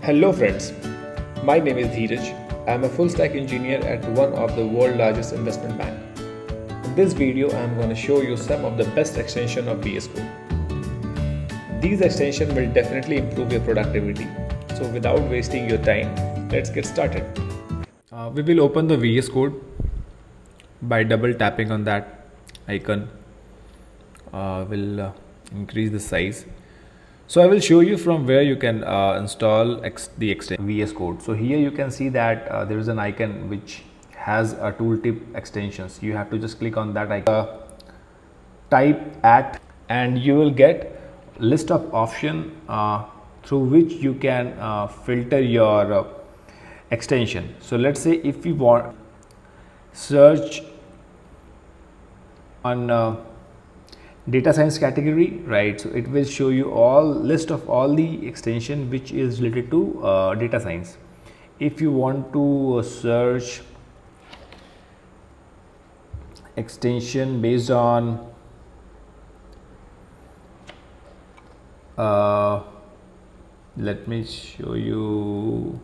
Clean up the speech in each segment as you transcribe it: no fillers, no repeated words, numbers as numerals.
Hello friends, my name is Dheeraj. I am a full stack engineer at one of the world's largest investment bank. In this video, I am going to show you some of the best extensions of VS Code. These extensions will definitely improve your productivity. So without wasting your time, let's get started. We will open the VS Code by double tapping on that icon. We'll increase the size. So I will show you from where you can install the extension VS Code. So here you can see that there is an icon which has a tooltip extensions. You have to just click on that icon, type at, and you will get list of option through which you can filter your extension. So let's say if we want search on data science category, right? So it will show you all list of all the extension which is related to data science. If you want to search extension based on let me show you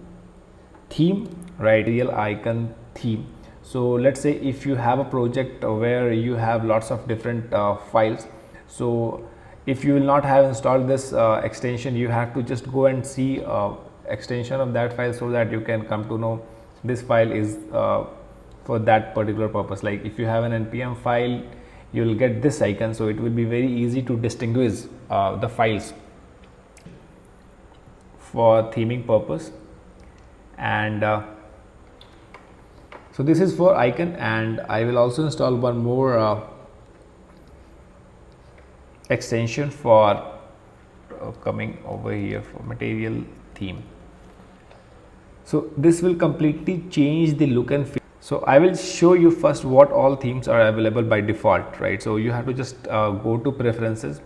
theme, right? Real icon theme. So let's say if you have a project where you have lots of different files, so if you will not have installed this extension, you have to just go and see extension of that file so that you can come to know this file is for that particular purpose. Like if you have an npm file, you will get this icon, so it will be very easy to distinguish the files for theming purpose. And so this is for icon, and I will also install one more extension for coming over here for material theme. So this will completely change the look and feel. So I will show you first what all themes are available by default, right? So you have to just go to preferences.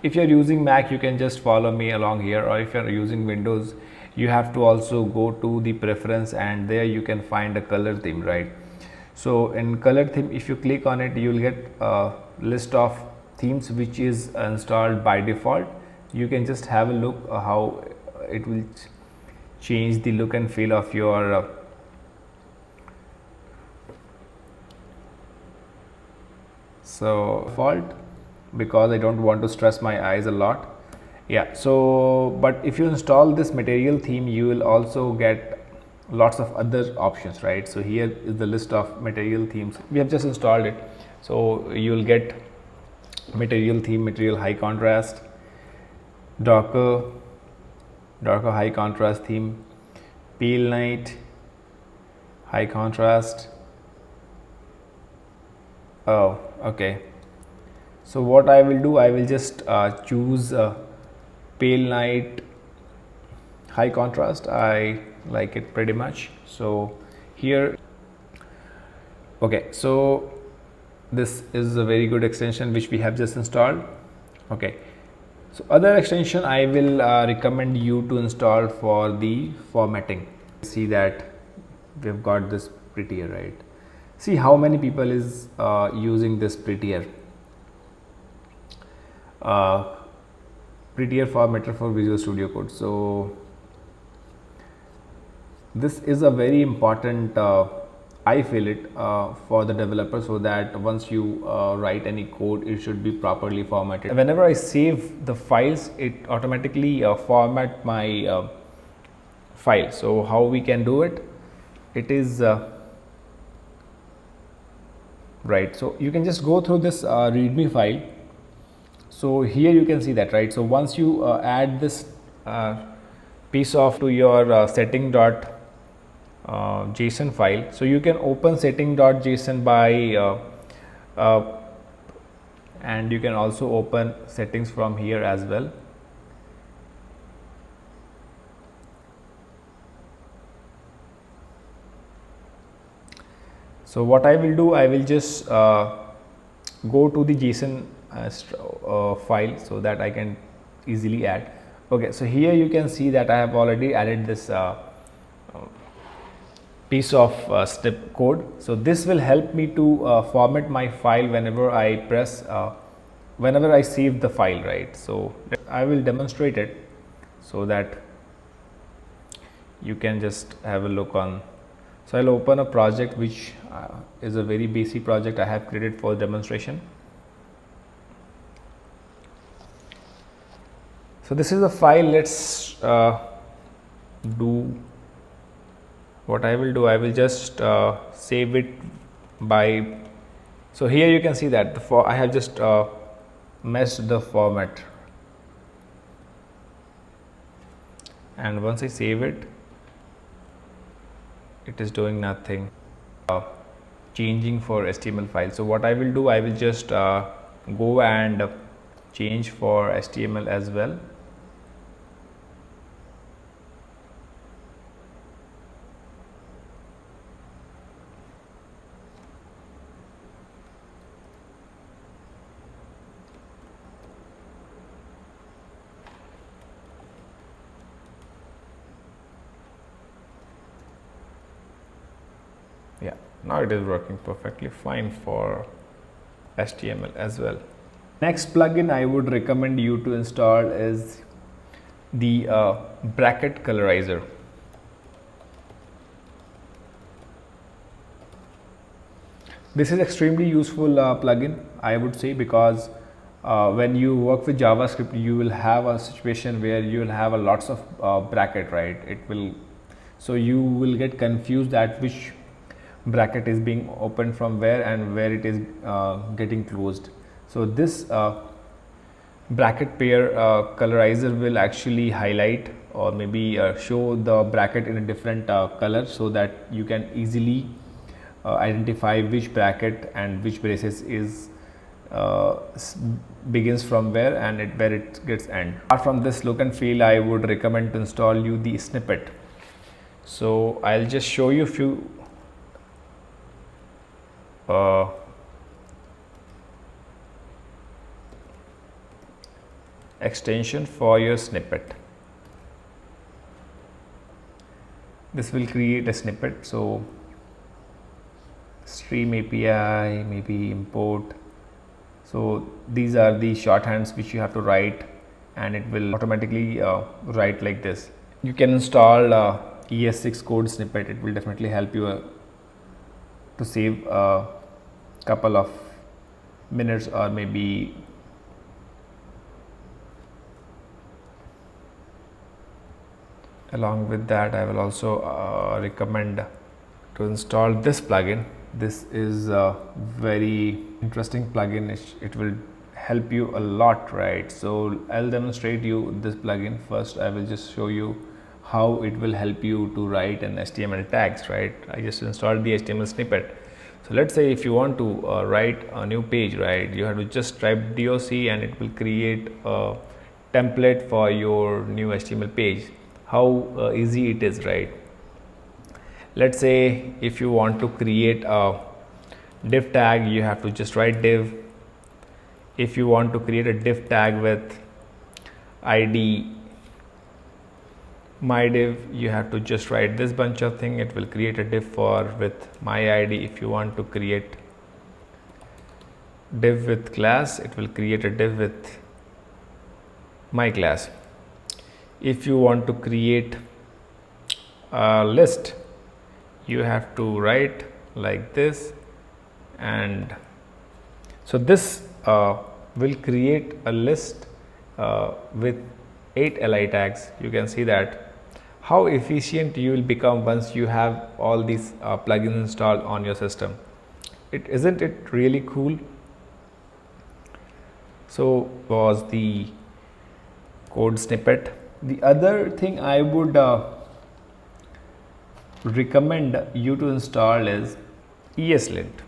If you are using Mac, you can just follow me along here, or if you are using Windows, you have to also go to the preference, and there you can find a color theme, right? So in color theme, if you click on it, you will get a list of themes which is installed by default. You can just have a look how it will change the look and feel of your so default, because I don't want to stress my eyes a lot. Yeah, so but if you install this material theme, you will also get lots of other options, right? So here is the list of material themes. We have just installed it, so you will get material theme, material high contrast, Docker high contrast theme, pale night high contrast. Oh, okay. So what I will do, I will just choose pale night high contrast. I like it pretty much. So here, okay, so this is a very good extension which we have just installed. Okay, so other extension I will recommend you to install for the formatting. See that we've got this Prettier, right? See how many people is using this Prettier. Prettier formatter for Visual Studio Code. So this is a very important I feel it for the developer, so that once you write any code, it should be properly formatted. Whenever I save the files, it automatically format my file. So how we can do it? It is right. So you can just go through this readme file. So here you can see that, right? So once you add this piece of to your setting.json file, so you can open setting.json by and you can also open settings from here as well. So what I will do, I will just go to the JSON file so that I can easily add. Okay, so here you can see that I have already added this piece of step code. So this will help me to format my file whenever I press whenever I save the file, right? So I will demonstrate it so that you can just have a look on. So I'll open a project which is a very basic project I have created for demonstration. So this is a file. Let's do what I will do. I will just save it by. So here you can see that I have just messed the format, and once I save it, it is doing nothing, changing for HTML file. So what I will do, I will just go and change for HTML as well. Yeah, now it is working perfectly fine for HTML as well. Next plugin I would recommend you to install is the bracket colorizer. This is extremely useful plugin, I would say, because when you work with JavaScript, you will have a situation where you will have a lots of bracket, right? So you will get confused at which bracket is being opened from where and where it is getting closed. So this bracket pair colorizer will actually highlight or maybe show the bracket in a different color, so that you can easily identify which bracket and which braces is begins from where and where it gets end. Apart from this look and feel, I would recommend to install you the Snippet. So I'll just show you a few extension for your snippet. This will create a snippet. So stream API, maybe import. So these are the shorthands which you have to write, and it will automatically write like this. You can install ES6 code snippet. It will definitely help you to save a couple of minutes or maybe along with that. I will also recommend to install this plugin. This is a very interesting plugin. It will help you a lot, right? So I'll demonstrate you this plugin. First I will just show you how it will help you to write an HTML tags, right? I just installed the HTML snippet. So let's say if you want to write a new page, right, you have to just type doc and it will create a template for your new HTML page. How easy it is, right? Let's say if you want to create a div tag, you have to just write div. If you want to create a div tag with ID my div, you have to just write this bunch of thing. It will create a div with my ID. If you want to create div with class, it will create a div with my class. If you want to create a list, you have to write like this, and so this will create a list with 8 li tags. You can see that how efficient you will become once you have all these plugins installed on your system. Isn't it really cool? So was the code snippet. The other thing I would recommend you to install is Eslint.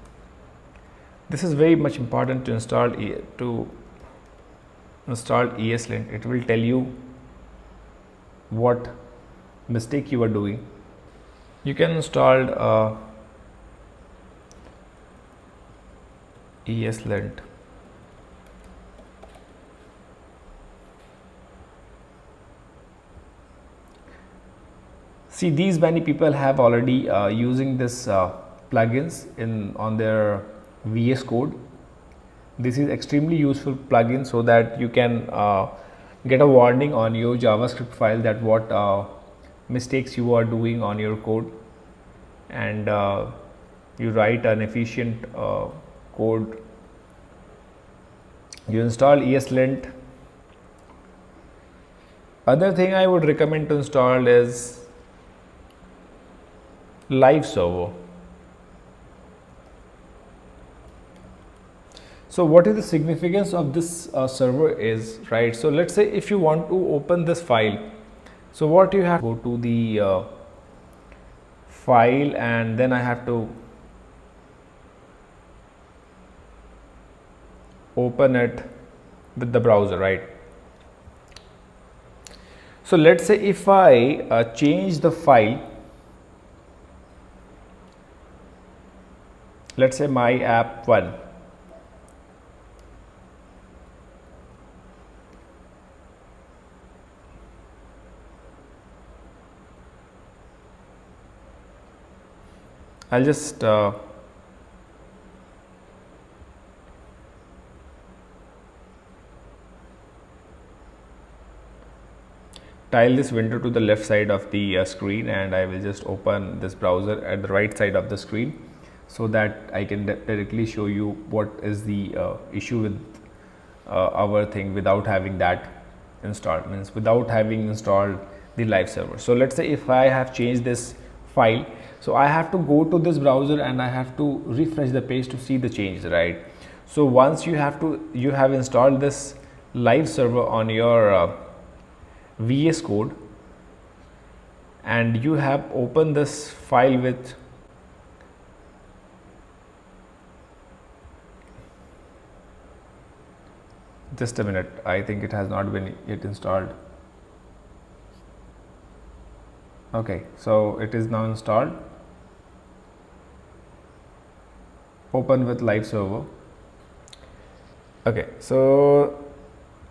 This is very much important to install Eslint. It will tell you what mistake you are doing. You can install Eslint. See, these many people have already using this plugins on their VS Code. This is extremely useful plugin, so that you can get a warning on your JavaScript file that what mistakes you are doing on your code, and you write an efficient code. You install Eslint. Other thing I would recommend to install is live server. So what is the significance of this server is, right? So let's say if you want to open this file, so what you have to go to the file, and then I have to open it with the browser, right? So let's say if I change the file, let's say my app 1, I'll just tile this window to the left side of the screen, and I will just open this browser at the right side of the screen, so that I can directly show you what is the issue with our thing without having that installed, means without having installed the live server. So let's say if I have changed this file, so I have to go to this browser and I have to refresh the page to see the change, right? So once you have installed this live server on your VS Code, and you have opened this file with just a minute, I think it has not been yet installed. Okay, so it is now installed. Open with live server. Okay, so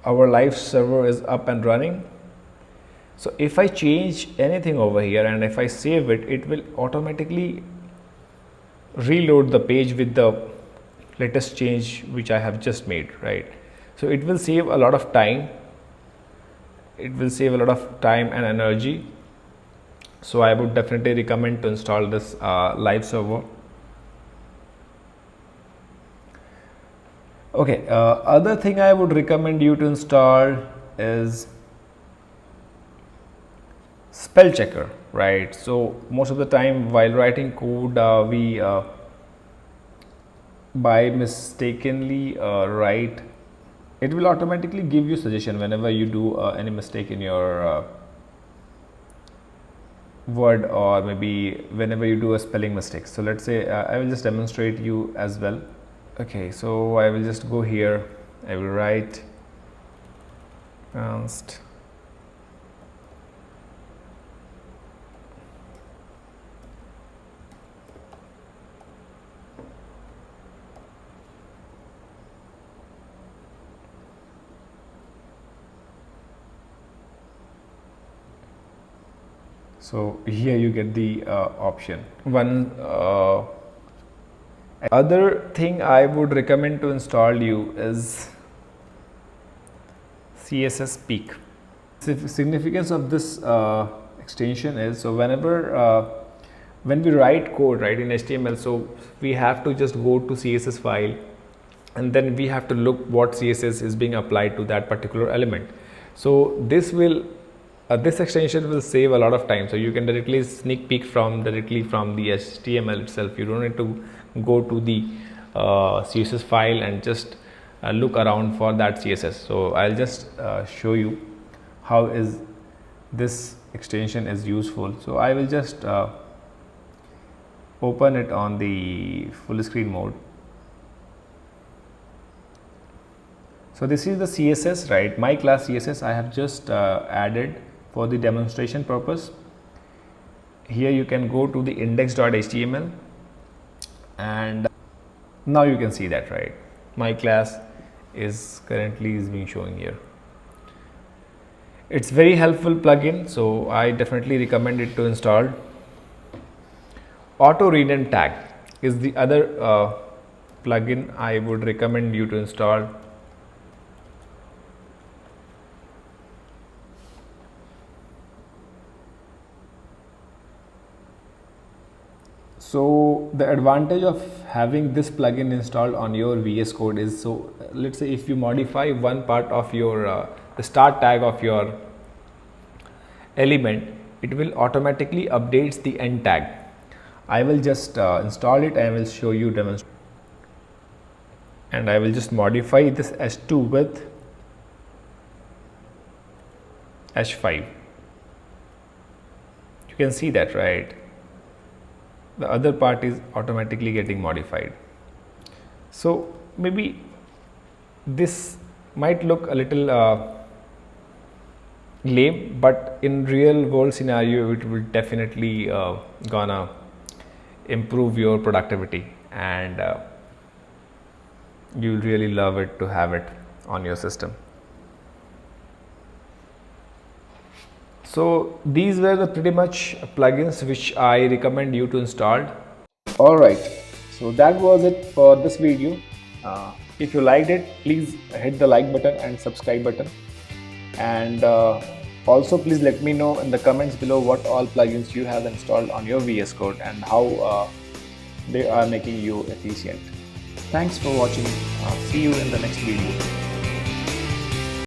our live server is up and running. So if I change anything over here and if I save it, it will automatically reload the page with the latest change which I have just made, right? So it will save a lot of time. It will save a lot of time and energy. So I would definitely recommend to install this live server. Okay, other thing I would recommend you to install is spell checker, right? So most of the time while writing code, we by mistakenly write, it will automatically give you suggestion whenever you do any mistake in your word, or maybe whenever you do a spelling mistake. So let's say I will just demonstrate you as well. Okay, so I will just go here, I will write const so here you get the option. One other thing I would recommend to install you is CSS Peak. The significance of this extension is, so whenever when we write code, right, in HTML, so we have to just go to CSS file, and then we have to look what CSS is being applied to that particular element. So this will this extension will save a lot of time, so you can directly sneak peek directly from the HTML itself. You don't need to go to the CSS file and just look around for that CSS. So I'll just show you how is this extension is useful. So I will just open it on the full screen mode. So this is the CSS, right? My class CSS I have just added for the demonstration purpose. Here you can go to the index.html, and now you can see that, right, my class is currently being shown here. It's very helpful plugin, so I definitely recommend it to install. Auto rename tag is the other plugin I would recommend you to install. So the advantage of having this plugin installed on your VS Code is, so let's say if you modify one part of your the start tag of your element, it will automatically updates the end tag. I will just install it and I will show you demonstration. And I will just modify this h2 with h5. You can see that, right? The other part is automatically getting modified. So maybe this might look a little lame, but in real world scenario it will definitely gonna improve your productivity, and you'll really love it to have it on your system. So these were the pretty much plugins which I recommend you to install. Alright, so that was it for this video. If you liked it, please hit the like button and subscribe button, and also please let me know in the comments below what all plugins you have installed on your VS Code and how they are making you efficient. Thanks for watching. See you in the next video.